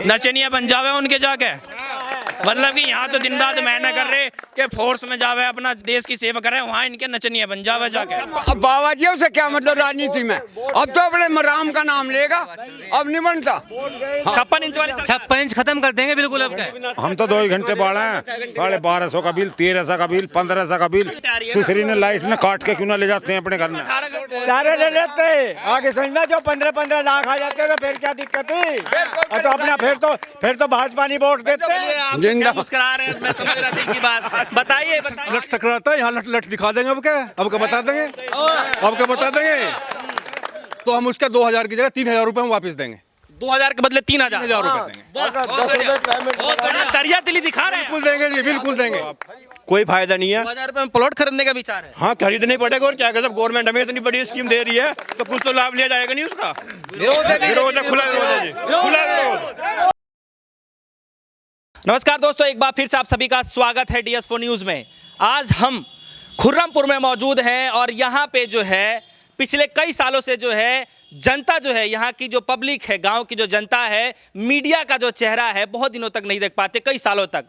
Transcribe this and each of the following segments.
नचनिया बन जावे उनके जाके, मतलब कि यहाँ तो दिन रात मेहनत कर रहे कि फोर्स में जावे अपना देश की सेवा कर रहे, वहाँ इनके नचनिया बन जावे जाके। अब बाबा जी उसे क्या मतलब राजनीति में, अब तो अपने राम का नाम लेगा, अब नहीं बनता। 56 इंच वाले 56 इंच खत्म कर देंगे बिल्कुल। अब क्या हम तो 2 ही घंटे बाढ़ हैं, 1250 का बिल, 1300 का बिल, 1500 का बिल। सुसरी ने लाइट ने काट के क्यों ना ले जाते हैं अपने घर में। सारे ले लेते हैं आगे समझ में, जो 15-15 लाख आ जाते हैं फिर क्या दिक्कत है। और तो अपना फिर तो भाजपा नहीं वोट देते हैं। क्या मुस्कुरा रहे हैं, मैं समझ रहा था इनकी बात। बताइए लट टकराता है यहाँ, लट दिखा देंगे। अब क्या बता देंगे, अब क्या बता देंगे। तो हम उसका 2000 की जगह 3000 रुपए हम वापस देंगे। 2000 के बदले 3000 रुपए देंगे। दरिया दिली दिखा रहे हैं। बिल्कुल देंगे जी, बिल्कुल देंगे। कोई फायदा नहीं है। 2000 रुपए में प्लॉट खरीदने का विचार है। हाँ, खरीदने पड़ेगा और क्या, जब गवर्नमेंट हमें इतनी बड़ी स्कीम दे रही है तो कुछ तो लाभ लिया जाएगा नहीं उसका। विरोध है, खुला विरोध है जी, खुला विरोध। नमस्कार दोस्तों, एक बार फिर से आप सभी का स्वागत है DS4 न्यूज़ में। आज हम खुर्रमपुर में मौजूद हैं और यहाँ पे जो है पिछले कई सालों से जो है जनता जो है, यहाँ की जो पब्लिक है, गांव की जो जनता है, मीडिया का जो चेहरा है बहुत दिनों तक नहीं देख पाते, कई सालों तक।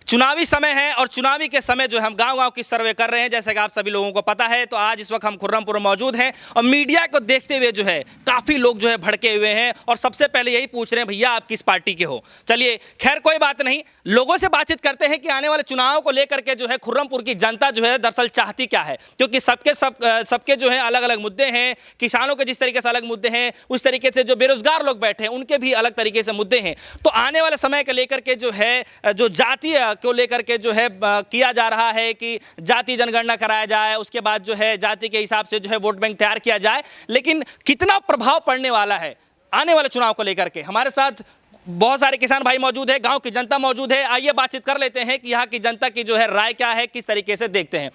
चुनावी समय है और चुनावी के समय जो हम गांव-गांव की सर्वे कर रहे हैं, जैसे कि आप सभी लोगों को पता है। तो आज इस वक्त हम खुर्रमपुर में मौजूद हैं और मीडिया को देखते हुए जो है काफ़ी लोग जो है भड़के हुए हैं और सबसे पहले यही पूछ रहे हैं, भैया आप किस पार्टी के हो। चलिए खैर कोई बात नहीं, लोगों से बातचीत करते हैं कि आने वाले चुनाव को लेकर के जो है खुर्रमपुर की जनता जो है दरअसल चाहती क्या है, क्योंकि सबके जो है अलग अलग मुद्दे हैं। किसानों के जिस तरीके से अलग मुद्दे हैं, उस तरीके से जो बेरोजगार लोग बैठे हैं उनके भी अलग तरीके से मुद्दे हैं। तो आने वाले समय को लेकर के जो है, जो जातीय को लेकर के जो है किया जा रहा है कि जाति जनगणना कराया जाए, उसके बाद जो है जाति के हिसाब से जो है वोट बैंक तैयार किया जाए, लेकिन कितना प्रभाव पड़ने वाला है आने वाले चुनाव को लेकर के। हमारे साथ बहुत सारे किसान भाई मौजूद है, गांव की जनता मौजूद है। आइए बातचीत कर लेते हैं कि यहाँ की जनता की जो है राय क्या है, किस तरीके से देखते हैं।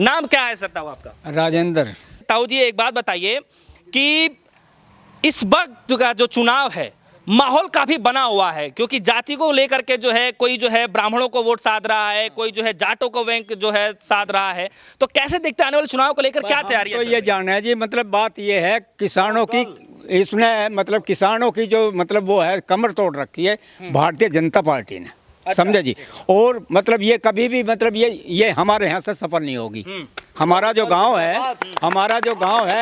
नाम क्या है सर ताऊ आपका? राजेंद्र। ताऊ जी एक बात बताइए कि इस वक्त का जो चुनाव है माहौल काफी बना हुआ है, क्योंकि जाति को लेकर के जो है कोई जो है ब्राह्मणों को वोट साध रहा है, कोई जो है जाटों को बैंक जो है साध रहा है। तो कैसे देखते हैं आने वाले चुनाव को लेकर, क्या तैयारी है? तो ये जानना है जी, मतलब बात ये है किसानों की, इसने मतलब किसानों की जो मतलब वो है कमर तोड़ रखी है भारतीय जनता पार्टी ने। अच्छा। समझे जी। और मतलब ये कभी भी मतलब ये हमारे यहाँ से सफल नहीं होगी। हमारा जो गांव है,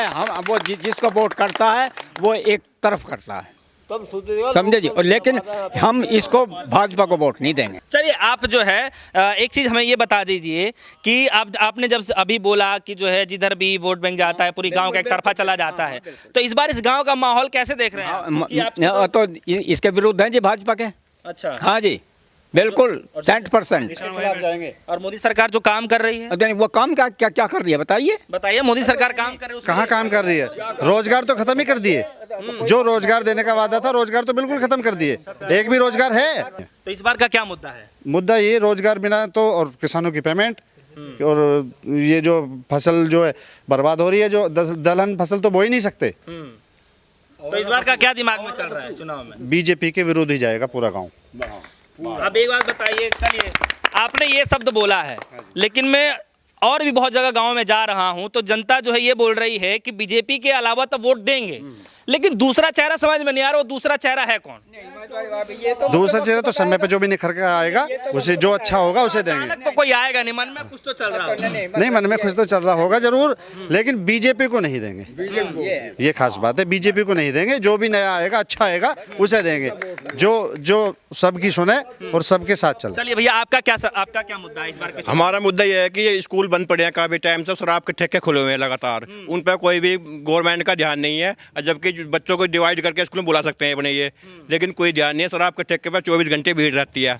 हम वो जिसको वोट करता है वो एक तरफ करता है, समझे जी। और लेकिन हम इसको भाजपा को वोट नहीं देंगे। चलिए आप जो है एक चीज़ हमें ये बता दीजिए कि आपने जब अभी बोला कि जो है जिधर भी वोट बैंक जाता है पूरी गांव का एक तरफा चला जाता है, तो इस बार इस गांव का माहौल कैसे देख रहे हैं? तो इसके विरुद्ध हैं जी भाजपा के। अच्छा, हाँ जी, बिल्कुल 100%। और मोदी सरकार जो काम कर रही है, वो काम क्या कर रही है बताइए। मोदी सरकार काम कर रही है, कहाँ काम कर रही है? रोजगार तो खत्म ही कर दिए। जो रोजगार देने का वादा था रोजगार तो बिल्कुल खत्म कर दिए, एक भी रोजगार है। तो इस बार का क्या मुद्दा है? मुद्दा ये रोजगार बिना तो, और किसानों की पेमेंट, और ये जो फसल जो है बर्बाद हो रही है, जो दलहन फसल तो बो ही नहीं सकते। तो इस बार का क्या दिमाग में चल रहा है चुनाव में? बीजेपी के विरोध ही जाएगा पूरा गाँव। अब एक बात बताइए, चलिए आपने ये शब्द बोला है, लेकिन मैं और भी बहुत जगह गांव में जा रहा हूं तो जनता जो है ये बोल रही है कि बीजेपी के अलावा तो वोट देंगे, लेकिन दूसरा चेहरा समझ में नहीं आ रहा। वो दूसरा चेहरा है कौन? दूसरा चेहरा तो समय पे जो भी निखर के आएगा उसे जो अच्छा होगा उसे देंगे। तो कोई आएगा नहीं, मन में कुछ तो चल रहा होगा। नहीं, मन में कुछ तो चल रहा होगा जरूर, लेकिन बीजेपी को नहीं देंगे, ये खास बात है। बीजेपी को नहीं देंगे, जो भी नया आएगा अच्छा आएगा उसे देंगे, जो सबकी सुने और सबके साथ चले। चलिए भैया आपका क्या मुद्दा है इस बार? हमारा मुद्दा ये है कि ये स्कूल बंद पड़े हैं काफी टाइम से, शराब के ठेके खुले हुए हैं लगातार, उन पर कोई भी गवर्नमेंट का ध्यान नहीं है। जबकि बच्चों को डिवाइड करके स्कूल में बुला सकते हैं अपने ये, लेकिन कोई ध्यान नहीं है। शराब के ठेके पर 24 घंटे भीड़ रहती है।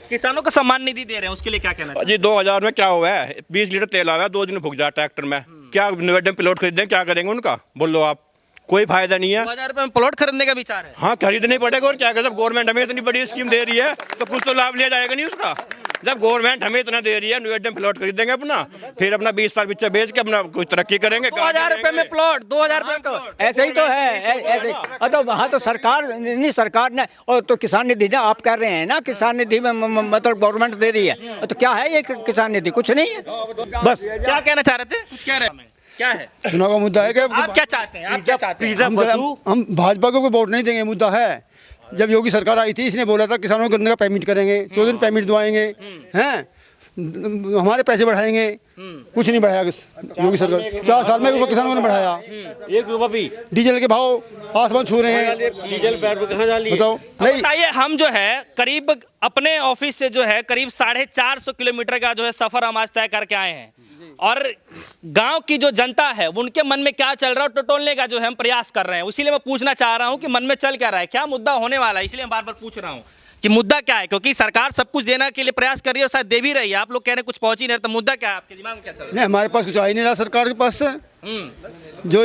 किसानों को सम्मान निधि दे रहे हैं, उसके लिए क्या कहना चाहिए? जी 2000 में क्या हुआ है? 20 लीटर तेल आया है, 2 दिन फूक जाए ट्रैक्टर में। क्या निवेदन प्लॉट खरीदें, क्या करेंगे उनका? बोलो आप, कोई फायदा नहीं है। 2000 रुपए में प्लॉट खरीदने का विचार है? हाँ, खरीदने पड़ेगा और क्या करें, जब गवर्नमेंट हमें इतनी बड़ी स्कीम दे रही है तो कुछ तो लाभ लिया जाएगा नहीं उसका। जब गवर्नमेंट हमें इतना दे रही है, निवेदन प्लॉट खरीदेंगे अपना, फिर अपना 20 साल पीछे बेच के अपना कुछ तरक्की करेंगे। 2000 रुपए में प्लॉट, 2000 रुपए में प्लॉट, ऐसे ही तो है, ऐसे। तो वहाँ तो सरकार ने, और तो किसान निधि ना आप कह रहे हैं ना, किसान निधि में मतलब गवर्नमेंट दे रही है, तो क्या है ये किसान निधि? कुछ नहीं है। बस क्या कहना चाह रहे थे? कुछ कह रहे हैं, क्या है चुनाव का मुद्दा है कि आप क्या चाहते हैं? हम भाजपा को वोट नहीं देंगे, मुद्दा है जब योगी सरकार आई थी इसने बोला था किसानों को गन्ने का पेमेंट करेंगे, 14 दिन पेमेंट दवाएंगे, हैं हमारे पैसे बढ़ाएंगे, कुछ नहीं बढ़ाया योगी सरकार। 4 साल में किसानों ने बढ़ाया 1 रुपया भी। डीजल के भाव आसमान छू रहे हैं, डीजल कहाँ जा बताओ। नहीं बताइए, हम जो है करीब अपने ऑफिस से जो है करीब 450 किलोमीटर का जो है सफर हम आज तय करके आए हैं, और गांव की जो जनता है उनके मन में क्या चल रहा है टटोलने का जो है हम प्रयास कर रहे हैं। इसीलिए मैं पूछना चाह रहा हूं कि मन में चल क्या रहा है, क्या मुद्दा होने वाला है, इसलिए मैं बार बार पूछ रहा हूं कि मुद्दा क्या है, क्योंकि सरकार सब कुछ देने के लिए प्रयास कर रही है और शायद दे भी रही है। आप लोग कह रहे हैं कुछ पहुंच ही नहीं, तो मुद्दा क्या है आपके दिमाग में, क्या चल रहा है? नहीं हमारे पास कुछ आ ही नहीं रहा सरकार के पास से। जो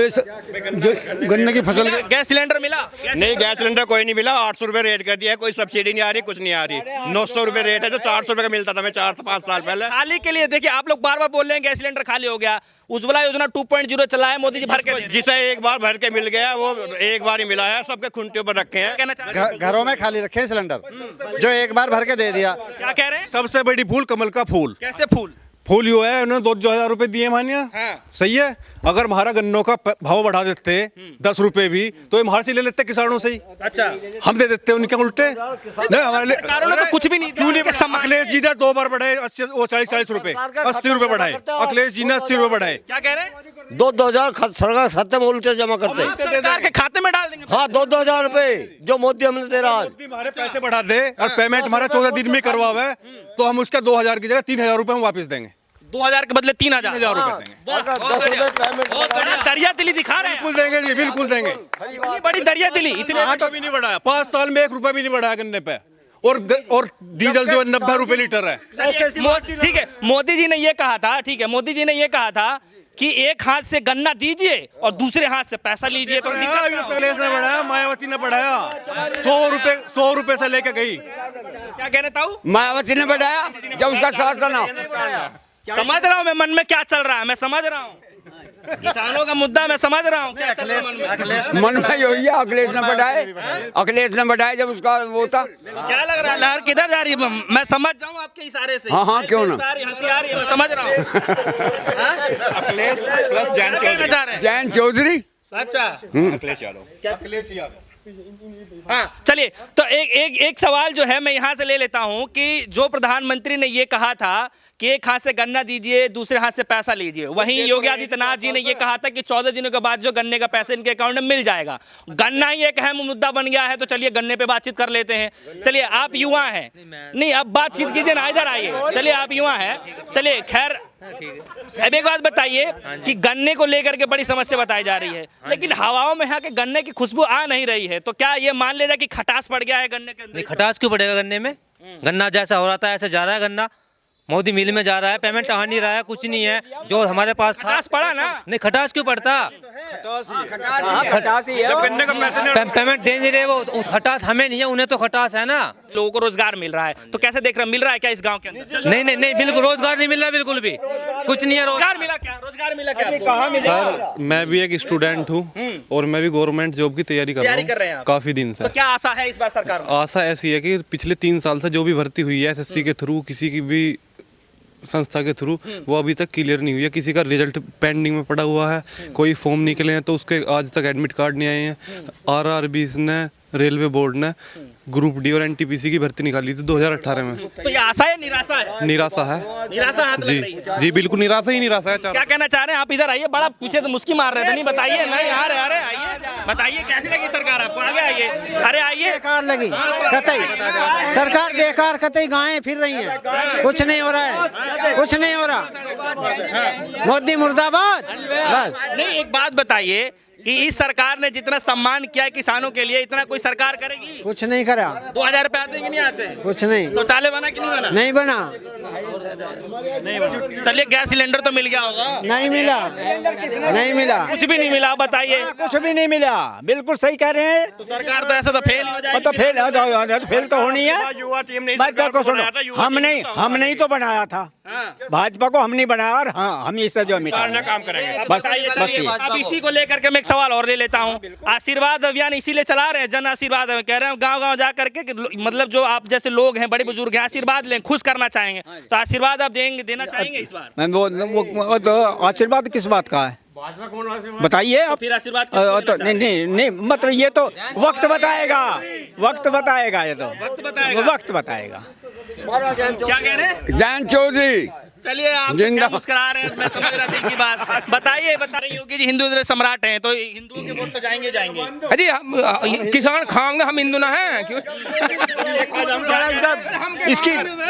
गन्ने की फसल गैस सिलेंडर मिला? नहीं, गैस सिलेंडर कोई नहीं मिला। 800 रुपये रेट कर दिया है, कोई सब्सिडी नहीं आ रही, कुछ नहीं आ रही। 900 रुपये रेट है जो 400 रुपये का मिलता था मैं 4 से 5 साल पहले। खाली के लिए देखिए, आप लोग बार बार बोल रहे हैं गैस सिलेंडर खाली हो गया, उज्ज्वला योजना 2.0 चला है मोदी जी भर के दे रहे हैं। जिसे एक बार भर के मिल गया वो एक बार ही मिला है, सबके खुंटे पर रखे हैं। कहना चाह रहे हैं? घरों में खाली रखे हैं सिलेंडर, जो एक बार भर के दे दिया। क्या कह रहे हैं? सबसे बड़ी भूल कमल का फूल। कैसे फूल? फूल यो है, उन्होंने 2,000 रुपए दिए मानिया। हाँ। सही है, अगर हमारा गन्नों का भाव बढ़ा देते 10 रुपए भी तो ये बाहर से ले लेते किसानों से ही। अच्छा, हम दे देते उनके उल्टे। नहीं हमारे लिए सरकारों ने तो कुछ भी नहीं क्यों नहीं? दिया। अखिलेश जी ने 2 बार बढ़ाए 40 रुपए, 80 रुपए बढ़ाए। अखिलेश जी ने 80 रुपए बढ़ाए। क्या कह रहे हैं? 2,000 सरकार खाते में उल्टे जमा करते। आप सरकार के खाते में डाल देंगे? हाँ 2,000 रुपए जो मोदी हमने दे रहा है। हमारे पैसे बढ़ा दे और पेमेंट हमारा 14 दिन में करवा हुआ है तो हम उसका 2,000 की जगह 3,000 रुपए हम वापस देंगे। 2,000 के बदले 3,000 रुपए देंगे। बहुत बढ़िया दरिया दिली दिखा रहे हैं। बिल्कुल देंगे जी, बिल्कुल देंगे। इतनी बड़ी दरिया दिली, इतने आटा भी नहीं बढ़ाया, 5 साल में 1 रुपया भी नहीं बढ़ाया गन्ने पे। और डीजल जो 90 रुपए लीटर है। ठीक है, मोदी जी ने ये कहा था, ठीक है, मोदी जी ने ये कहा था कि एक हाथ से गन्ना दीजिए और दूसरे हाथ से पैसा लीजिए। तो अखिलेश ने बढ़ाया, मायावती ने बढ़ाया। 100 रुपए से लेके गई। क्या कह रहे ताऊ? मायावती ने बढ़ाया जब उसका साथ ना। समझ रहा हूँ मैं मन में क्या चल रहा है, मैं समझ रहा हूँ किसानों का मुद्दा, मैं समझ रहा हूँ क्या चल रहा है मन में यही है, अखिलेश ने बढ़ाए, अखिलेश ने बढ़ाए जब उसका वो था। क्या लग रहा है लहर किधर जा रही है? मैं समझ जाऊँ आपके इशारे से। हाँ, क्यों ना? हंसी आ रही है, मैं समझ रहा हूँ। अखिलेश प्लस जैन चौधरी। जैन चौधरी। अच्छा, अखिलेश यादव। अखिलेश यादव। हाँ चलिए, तो एक सवाल जो है मैं यहाँ से ले लेता हूँ कि जो प्रधानमंत्री ने ये कहा था कि एक हाथ से गन्ना दीजिए दूसरे हाथ से पैसा लीजिए, वहीं योगी आदित्यनाथ जी ने ये कहा था कि 14 दिनों के बाद जो गन्ने का पैसा इनके अकाउंट में मिल जाएगा। गन्ना ही एक अहम मुद्दा बन गया है, तो चलिए गन्ने पे बातचीत कर लेते हैं। चलिए, आप युवा हैं, नहीं अब बातचीत कीजिए ना, इधर आइए। चलिए, आप युवा हैं, चलिए खैर अब एक बात बताइए कि गन्ने को लेकर के बड़ी समस्या बताई जा रही है, लेकिन हवाओं में यहाँ के गन्ने की खुशबू आ नहीं रही है, तो क्या ये मान ले जाए कि खटास पड़ गया है गन्ने के अंदर? नहीं, खटास क्यों पड़ेगा गन्ने में? गन्ना जैसा हो रहा था ऐसे जा रहा है गन्ना। मोदी मिल में जा रहा है, पेमेंट आ नहीं रहा है, कुछ नहीं है जो हमारे पास था। खटास पड़ा ना? नहीं, खटास क्यों पड़ता? खटास ही है। गन्ने का पैसे नहीं पेमेंट दे नहीं रहे वो, खटास हमें नहीं है, उन्हें तो खटास है ना। लोगों को रोजगार मिल रहा है, तो कैसे देख रहे हैं, मिल रहा है क्या इस गांव के अंदर? नहीं नहीं नहीं, बिल्कुल रोजगार नहीं मिल रहा, बिल्कुल भी कुछ नहीं है। रोजगार मिला क्या? रोजगार मिला क्या आपको? सर मैं भी एक स्टूडेंट हूँ और मैं भी गवर्नमेंट जॉब की तैयारी कर रहा हूँ काफी दिन से। तो क्या आशा है इस बार सरकार में? आशा ऐसी है कि पिछले 3 साल से जो भी भर्ती हुई है एसएससी के थ्रू, किसी की भी संस्था के थ्रू, वो अभी तक क्लियर नहीं हुई है। किसी का रिजल्ट पेंडिंग में पड़ा हुआ है, कोई फॉर्म निकले हैं तो उसके आज तक एडमिट कार्ड नहीं आए हैं। आरआरबी ने, रेलवे बोर्ड ने ग्रुप डी और एनटीपीसी की भर्ती निकाली थी 2018 में। तो ये आशा है निराशा है? निराशा है। निराशा हाथ जी लग रही है। जी बिल्कुल निराशा ही निराशा है। क्या कहना चाह रहे हैं आप? इधर आइए, बड़ा पीछे से मुस्की मार रहे थे, नहीं बताइए। नहीं आ रहे, अरे आइए, बताइए कैसी लगी सरकार आपको? आगे आइए, अरे आइए। बेकार लगी कतई, सरकार बेकार कतई, गायें फिर रही हैं, कुछ नहीं हो रहा है, कुछ नहीं हो रहा। मोदी मुर्दाबाद। बस नहीं, एक बात बताइए कि इस सरकार ने जितना सम्मान किया है किसानों के लिए, इतना कोई सरकार करेगी? कुछ नहीं करा, 2000 रुपए आते कि नहीं आते? कुछ नहीं। शौचालय बना कि नहीं बना? नहीं बना। चलिए, गैस सिलेंडर तो मिल गया होगा? नहीं मिला, नहीं मिला, कुछ भी नहीं मिला, बताइए। कुछ भी नहीं मिला, बिल्कुल सही कह रहे हैं। तो सरकार तो ऐसा तो फेल हो जाएगी। तो फेल तो होनी है। युवा टीम ने बात को सुनो, हम नहीं तो बनाया था, भाजपा को हम नहीं बनाया, और हाँ हम इससे जो काम करेंगे। बस बताइए, अब इसी को लेकर के मैं एक सवाल और ले लेता हूँ। आशीर्वाद अभियान इसीलिए चला रहे हैं, जन आशीर्वाद कह रहे हैं, गांव-गांव जा करके मतलब जो आप जैसे लोग हैं, बड़े बुजुर्ग हैं, आशीर्वाद लें, खुश करना चाहेंगे, तो आशीर्वाद आप देना चाहेंगे इस बार? वो तो आशीर्वाद किस बात का है? बताइए आप। फिर आशीर्वाद तो नहीं नहीं नहीं, मतलब ये तो वक्त बताएगा, वक्त बताएगा, ये तो वक्त बताएगा। वक्त बताएगा। क्या कह रहे हैं? जयंत चौधरी। चलिए आप क्या मुस्कुरा रहे हैं, मैं समझ रहा दिल की बात। बताइए, बता रही योगी जी हिंदू सम्राट हैं, तो हिंदुओं के वोट तो जाएंगे जाएंगे। अजी किसान खाएंगे, हम हिंदू ना हैं क्यों?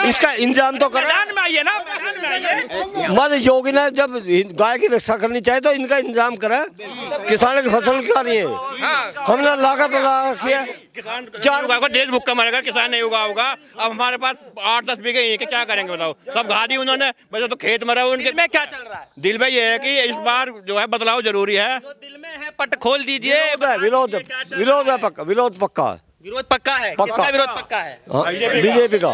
इसका इंतजाम तो करें। मैदान में आइए ना, मैदान में आइए। मत योगी ने जब गाय की रक्षा करनी चाहिए तो इनका इंतजाम करें। किसानों की फसल क्या नहीं है, हमने लागत लगा रखी है। किसान चार को देश भूखा मरेगा, किसान नहीं उगा होगा। अब हमारे पास 8-10 बीघे ही है, क्या करेंगे बताओ? सब घा दी उन्होंने, वैसे तो खेत मरा हुआ उनके। दिल में क्या चल रहा है? दिल में ये है कि इस बार जो है बदलाव जरूरी है। जो दिल में है पट खोल दीजिए। विरोध है पक्का, विरोध पक्का है। विरोध पक्का है। पक्का। किसका विरोध पक्का है? बीजेपी का।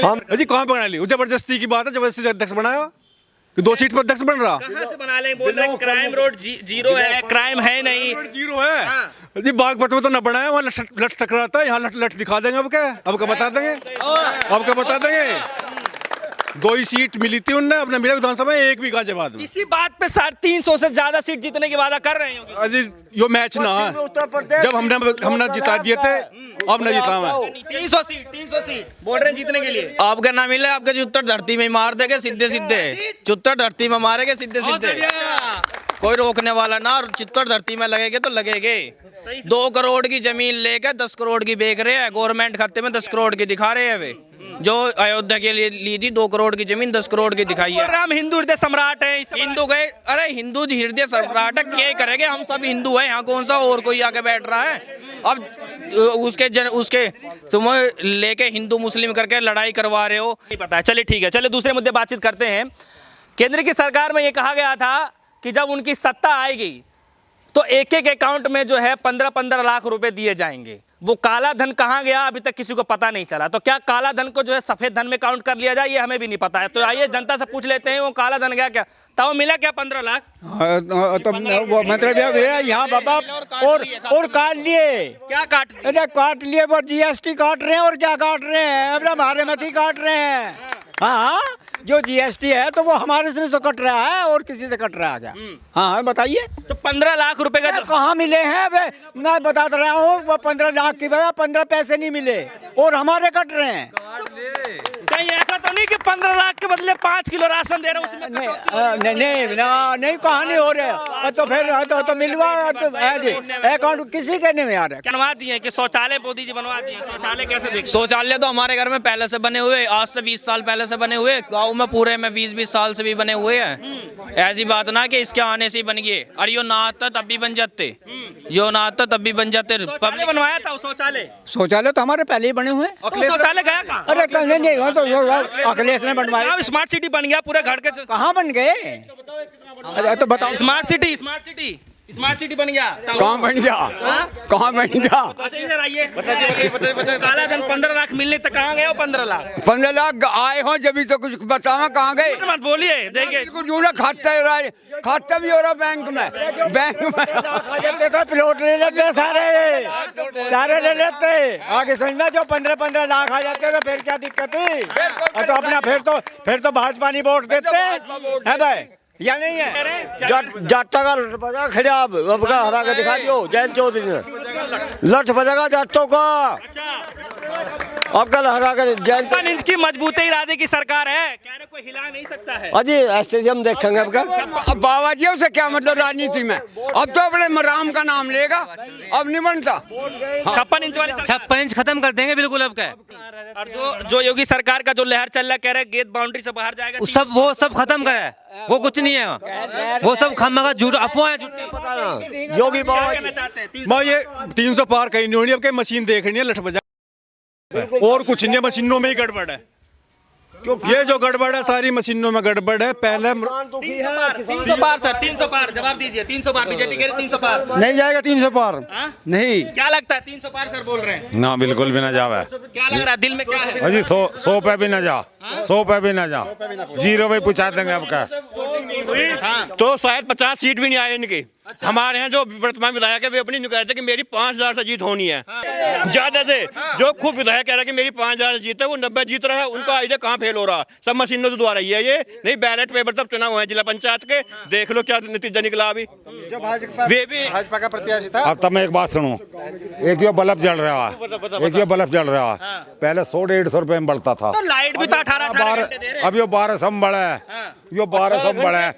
हम अजी कहाँ बना ली? जबरदस्ती की बात है, जबरदस्ती अध्यक्ष बनाया कि 2 सीट पर अध्यक्ष बन रहा। कहाँ से बना लें? बोल रहे हैं क्राइम रोड जीरो है, क्राइम है नहीं। जीरो है जी, बागपत में तो न बनाया, वहाँ लठ टकराता है, यहाँ लठ दिखा देंगे। अब क्या बता देंगे? अब क्या बता देंगे? 2 ही सीट मिली थी उनने, अपने मिला विधानसभा में, 1 भी गाजियाबाद बाद में। इसी बात पे 350 से ज्यादा सीट जीतने की वादा कर रहे हैं। अजी यो मैच ना है, जब हमने जिता दिए थे, अब न जिता मैं। 300 सीट बोल रहे हैं जीतने के लिए। आपका ना मिले, आपके चुत्तर धरती में मार देंगे सीधे सीधे, चुत्तर धरती में मारेंगे सीधे सीधे, कोई रोकने वाला ना। और चित्तर धरती में लगेगे तो लगेगे। 2 करोड़ की जमीन लेकर 10 करोड़ की बेच रहे हैं, गवर्नमेंट खाते में 10 करोड़ की दिखा रहे हैं वे। जो अयोध्या के लिए ली थी 2 करोड़ की जमीन 10 करोड़ की दिखाई है। हम हिंदू हृदय सम्राट हैं। हिंदू गए, अरे हिंदू हृदय सम्राट है, क्या करेंगे? हम सब हिंदू हैं, यहाँ कौन सा और कोई आके बैठ रहा है? अब उसके तुम लेके हिंदू मुस्लिम करके लड़ाई करवा रहे हो, नहीं पता है। चलिए ठीक है, चलिए दूसरे मुद्दे बातचीत करते हैं। केंद्र की सरकार में ये कहा गया था कि जब उनकी सत्ता आएगी तो एक अकाउंट में जो है 15-15 लाख रुपए दिए जाएंगे। वो काला धन कहाँ गया अभी तक किसी को पता नहीं चला। तो क्या काला धन को जो है सफेद धन में काउंट कर लिया जाए, ये हमें भी नहीं पता है। तो आइए जनता से पूछ लेते हैं, वो काला धन गया क्या? तो मिला क्या 15 लाख? तो वो मतलब यहाँ बाबा और काट लिए। क्या काट लिए? अरे काट लिए, वो जीएसटी काट रहे हैं। और क्या काट रहे हैं? अब हमारे मत ही काट रहे हैं। हाँ, जो जीएसटी है तो वो हमारे से तो कट रहा है, और किसी से कट रहा है क्या? हाँ बताइए। तो 15 लाख रुपए का कहाँ मिले हैं? मैं बता रहा हूँ, वो 15 लाख की वजह 15 पैसे नहीं मिले, और हमारे कट रहे हैं। कहीं ऐसा तो नहीं कि 15 लाख के बदले 5 किलो राशन दे रहे उसमें? नहीं, कहाँ नहीं हो रहे। तो फिर तो मिलवा अकाउंट किसी के नहीं आ रहे। बनवा दिए कि शौचालय मोदी जी बनवा दिए। शौचालय कैसे देख? शौचालय तो हमारे घर में पहले से बने हुए, आज से 20 साल पहले से बने हुए, गाँव में पूरे में 20-20 साल से भी बने हुए हैं। ऐसी बात ना कि इसके आने से ही बन गए। अरे यो ना आता तब भी बन जाते, यो ना आता तब भी बन जाते। पब्लिक बनवाया था शौचालय तो हमारे पहले ही बने हुए। शौचालय गया कहाँ? अरे नहीं, तो अखिलेश ने बनवाया। स्मार्ट सिटी बन गया पूरे घर के। कहाँ बन गए? अरे तो बताओ। स्मार्ट सिटी बन गया। कहाँ बन गया? कहाँ बन गया? इधर आइए, काला धन 15 लाख मिलने तक कहाँ गए? 15 लाख 15 लाख आए हो जब तो कुछ बतावा कहाँ गए? मत बोलिए। देखिए कुछ जुड़ा खाता भी हो रहा बैंक में तो प्लॉट ले लेते सारे ले लेते। आगे समझ में जो 15-15 लाख आ जाते तो फिर क्या दिक्कत है? तो अपना फिर तो भाजपा नहीं वोट देते है भाई, या नहीं है? जाटा का लठ बजा खड़ा, अब का हरा के दिखा दियो जयंत चौधरी ने। लठ बजेगा जाटों का, अब कल हरा कर जयंत। 55 इंच की मजबूती इरादे की सरकार है, कह रहे कोई हिला नहीं सकता है। अजी ऐसे हम देखेंगे अब का। अब बाबा जी उसे क्या मतलब राजनीति में? अब तो अपने राम का नाम लेगा, अब नहीं बनता। 56 इंच वाली 56 इंच खत्म कर देंगे बिल्कुल। अब क्या? और जो योगी सरकार का जो लहर चल रहा है, कह रहे गेट बाउंड्री से बाहर जाएगा। वो सब खत्म करे, वो कुछ नहीं है, वो सब खामखा झूठ अफवाह है। योगी बाबा ये 300 पार कहीं नहीं होनी। अब क्या मशीन देख रही है, लठ बजा और कुछ नहीं, मशीनों में ही गड़बड़ है। ये जो गड़बड़ है सारी मशीनों में गड़बड़ है। पहले 300 पार सर, 300 पार जवाब दीजिए। 300 पार बीजेपी कह रही 300 पार नहीं जाएगा। 300 पार नहीं। क्या लगता है 300 पार सर बोल रहे हैं? ना बिल्कुल भी ना जावे। क्या लग रहा है दिल में क्या है? अजी 100 पे भी ना जा, 100 पे भी ना जा, 0 पे पूछा देंगे आपका। तो शायद 50 सीट भी नहीं आए इनकी। हमारे यहाँ जो वर्तमान विधायक है वे अपनी नहीं कहते कि मेरी 5,000 से जीत होनी है। ज्यादा से जो खूब विधायक कह रहा है कि मेरी 5,000 से जीत है, वो 90 जीत रहा है। उनका आइडिया कहाँ फेल हो रहा, सब मशीनों द्वारा ही है। ये नहीं बैलेट पेपर तब चुनाव हुए जिला पंचायत के, देख लो क्या नतीजा निकला अभी। जो भाजपा का प्रत्याशी था। अब तब मैं एक बात सुनूं, एक ये बल्ब जल रहा है, एक ये बल्ब जल रहा है, पहले 100-150 रुपए में बढ़ता था, तो लाइट भी तो 18 घंटे दे रहे हैं। अब ये 1200 में बढ़ा है, ये 1200 में बढ़ा है।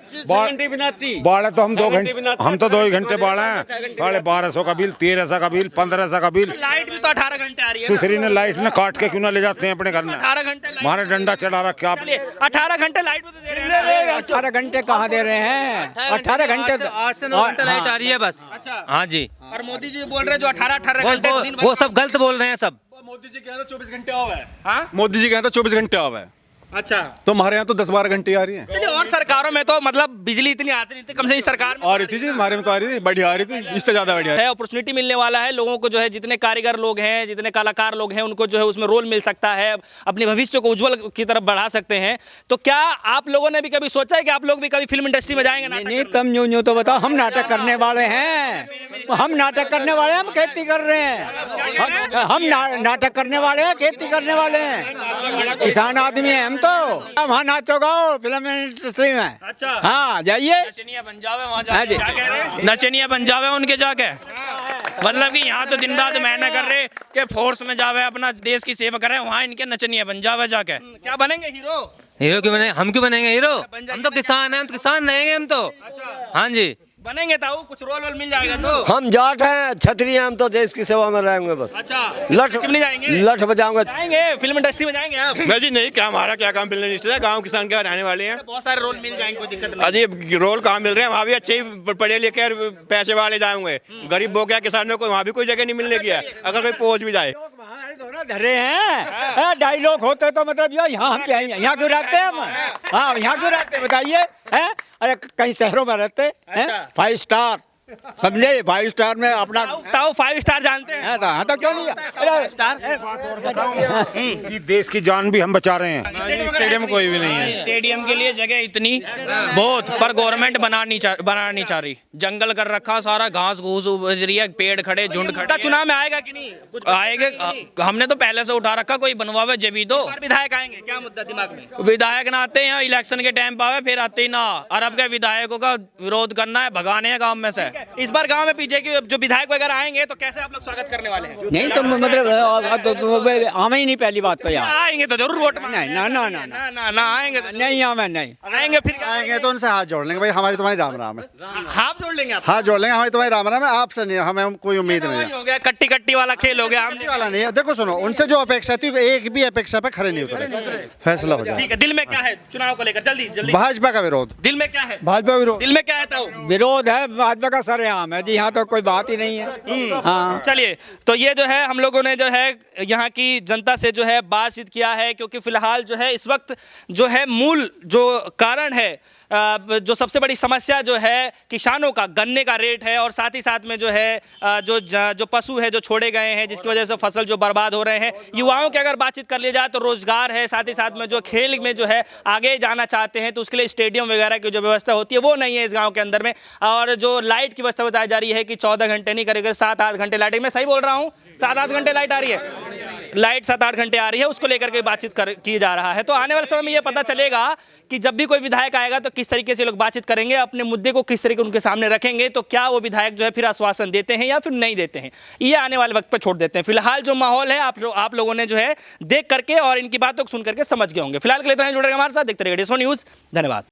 बाढ़ तो हम 2 घंटे, हम तो 2 ही घंटे बाढ़ हैं। 1250 का बिल, 1300 का बिल, 1500 का बिल। लाइट भी तो 18 घंटे आ रही है। सुश्री ने लाइट ने काट के क्यों ना ले जाते हैं अपने घर में? 18 घंटे हमारे डंडा चढ़ा रखा आप। 18 घंटे लाइट भी तो दे रहे हैं। 18 घंटे कहाँ दे रहे हैं? 18 घंटे 8 से 9 घंटे लाइट आ रही है बस। अच्छा, हाँ जी, और मोदी जी बोल रहे हैं जो 18 घंटे दिन भर। वो सब गलत बोल रहे हैं सब। मोदी जी के यहाँ तो 24 घंटे ऑफ है। हाँ? मोदी जी के यहाँ तो 24 घंटे ऑफ है, अच्छा, तो हमारे यहाँ तो 10-12 घंटे आ रही है। चलिए, और सरकारों में तो मतलब बिजली इतनी आती नहीं थी, कम से कम सरकार में आ रही थी जी, हमारे में तो आ रही थी, बढ़िया आ रही थी, इससे ज्यादा बढ़िया है। अपॉर्चुनिटी मिलने वाला है लोगों को, जो है जितने कारीगर लोग हैं, जितने कलाकार लोग हैं, उनको जो है उसमें रोल मिल सकता है, अपने भविष्य को उज्जवल की तरफ बढ़ा सकते हैं। तो क्या आप लोगों ने भी कभी सोचा है कि आप लोग भी कभी फिल्म इंडस्ट्री में जाएंगे? नहीं, तुम यूं तो बताओ, हम नाटक करने वाले हैं, हम नाटक करने वाले हैं, हम खेती कर रहे हैं, हम नाटक करने वाले हैं, खेती करने वाले हैं, किसान आदमी हैं हम तो। वहाँ नाचो गाओ फिल्म इंडस्ट्री में। अच्छा, हाँ जाइए, नचनिया बन जावे वहाँ हाँ जी। क्या कह रहे हैं? नचनिया बन जावे उनके जाके, मतलब कि यहाँ तो दिन रात मेहनत कर रहे कि फोर्स में जावे अपना देश की सेवा कर रहे हैं, वहाँ इनके नचनिया बन जावे जाके। क्या बनेंगे हीरो? हीरो क्यों बने, हम क्यों बनेंगे हीरो? हम तो किसान हैं, हम तो किसान रहेंगे हम तो। हाँ जी, बनेंगे ताऊ, कुछ रोल वोल मिल जाएगा तो। हम जाट हैं, छतरी हैं, हम तो देश की सेवा में रहेंगे बस। अच्छा, लठ नहीं जाएंगे? लठ बजाऊंगे। जाएंगे फिल्म इंडस्ट्री में, जाएंगे आप? मैं जी नहीं, क्या हमारा क्या काम मिलने है, गाँव किसान के रहने वाले हैं। बहुत सारे रोल मिल जाएंगे, कोई दिक्कत नहीं। अजी रोल कहाँ मिल रहे हैं, वहाँ भी अच्छे ही पढ़े लिखे पैसे वाले जाएंगे। गरीब हो गया किसानों को वहाँ भी कोई जगह नहीं मिलने की है, अगर कोई पहुँच भी जाए। धरे हैं डायलॉग होते तो मतलब यार यहाँ हम क्या यहाँ क्यों रहते हैं हम? हाँ, यहाँ क्यों रहते हैं बताइए? हैं, अरे कहीं शहरों में रहते हैं, 5 स्टार समझे, 5 स्टार में अपना ताऊ 5 स्टार जानते हैं? हाँ तो क्यों नहीं? अरे स्टार कि देश की जान भी हम बचा रहे हैं। स्टेडियम कोई भी नहीं है। स्टेडियम के लिए जगह इतनी बहुत, पर गवर्नमेंट बनाना नहीं चाह रही। जंगल कर रखा सारा, घास घूस उपज रही है, पेड़ खड़े, झुंड खड़े। चुनाव में आएगा कि नहीं? कुछ आएगा, हमने तो पहले से उठा रखा, कोई बनवावे जबी तो। विधायक आएंगे, क्या मुद्दा दिमाग में? विधायक ना आते हैं इलेक्शन के टाइम पे आवे, फिर आते ही ना। और अब के विधायकों का विरोध करना है, भगाने हैं गांव में से। इस बार गांव में बीजेपी के जो विधायक वगैरह आएंगे तो कैसे आप लोग स्वागत करने वाले हैं? नहीं तो मतलब आवे ही नहीं, पहली बात तो यार आएंगे तो जरूर वोट मांगेंगे। नहीं, ना आएंगे तो नहीं आवे, नहीं आएंगे, फिर क्या आएंगे तो उनसे हाथ जोड़ लेंगे, भाई हमारी तुम्हारी राम राम है। हाथ जोड़ लेंगे आप? हाथ जोड़ लेंगे, हमारी तुम्हारी राम राम है, आपसे नहीं, हमें कोई उम्मीद नहीं है। हो गया कट्टी कट्टी वाला खेल हो गया, हमने वाला नहीं है। देखो सुनो, उनसे जो अपेक्षा थी, एक भी अपेक्षा पे खड़े नहीं उतरे, फैसला हो जाए। ठीक है, दिल में क्या है चुनाव को लेकर? जल्दी जल्दी। भाजपा का विरोध, दिल में क्या है? भाजपा विरोध, दिल में क्या है ताऊ? विरोध है भाजपा का, सरेआम है जी, यहाँ तो कोई बात ही नहीं है। हाँ, चलिए, तो ये जो है हम लोगों ने जो है यहाँ की जनता से जो है बातचीत किया है, क्योंकि फिलहाल जो है इस वक्त जो है मूल जो कारण है, जो सबसे बड़ी समस्या जो है किसानों का गन्ने का रेट है, और साथ ही साथ में जो है जो पशु है जो छोड़े गए हैं, जिसकी वजह से फसल जो बर्बाद हो रहे हैं। युवाओं की अगर बातचीत कर ली जाए तो रोजगार है, साथ ही साथ में जो खेल में जो है आगे जाना चाहते हैं तो उसके लिए स्टेडियम वगैरह की जो व्यवस्था होती है वो नहीं है इस गाँव के अंदर में। और जो लाइट की व्यवस्था बताई जा रही है कि 14 घंटे नहीं करेगा, 7-8 घंटे लाइट, मैं सही बोल रहा हूँ? 7-8 घंटे लाइट आ रही है, लाइट 7-8 घंटे आ रही है, उसको लेकर के बातचीत की जा रहा है। तो आने वाले समय में ये पता चलेगा कि जब भी कोई विधायक आएगा तो किस तरीके से लोग बातचीत करेंगे, अपने मुद्दे को किस तरीके उनके सामने रखेंगे, तो क्या वो विधायक जो है फिर आश्वासन देते हैं या फिर नहीं देते हैं, ये आने वाले वक्त पर छोड़ देते हैं। फिलहाल जो माहौल है आप लोगों ने जो है देख करके और इनकी बातों को सुन करके समझ गए होंगे। फिलहाल के लिए इतना ही, जुड़े रहिए हमारे साथ, देखते रहिए DSO न्यूज़। धन्यवाद।